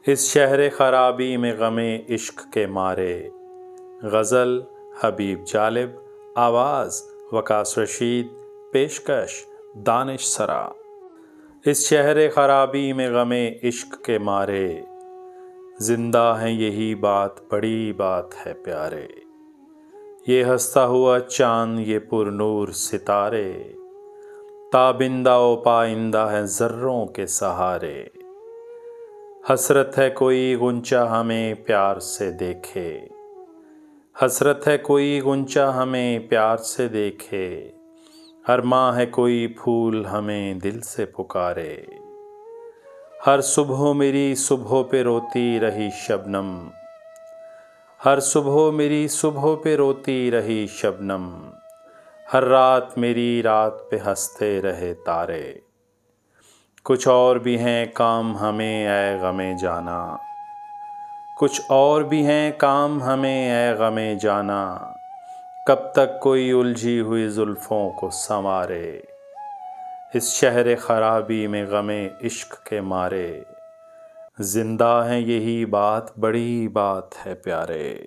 اس شہر خرابی میں غم عشق کے مارے۔ غزل حبیب جالب، آواز وکاس رشید، پیشکش دانش سرا۔ اس شہر خرابی میں غم عشق کے مارے، زندہ ہیں یہی بات بڑی بات ہے پیارے۔ یہ ہنستا ہوا چاند، یہ پر نور ستارے، تابندہ و پائندہ ہیں ذروں کے سہارے۔ حسرت ہے کوئی غنچہ ہمیں پیار سے دیکھے، حسرت ہے کوئی غنچہ ہمیں پیار سے دیکھے، ارماں ہے کوئی پھول ہمیں دل سے پکارے۔ ہر صبح میری صبح پہ روتی رہی شبنم، ہر صبح میری صبح پہ روتی رہی شبنم، ہر رات میری رات پہ ہنستے رہے تارے۔ کچھ اور بھی ہیں کام ہمیں اے غم جانا، کچھ اور بھی ہیں کام ہمیں اے غم جانا، کب تک کوئی الجھی ہوئی زلفوں کو سنوارے۔ اس شہر خرابی میں غم عشق کے مارے، زندہ ہیں یہی بات بڑی بات ہے پیارے۔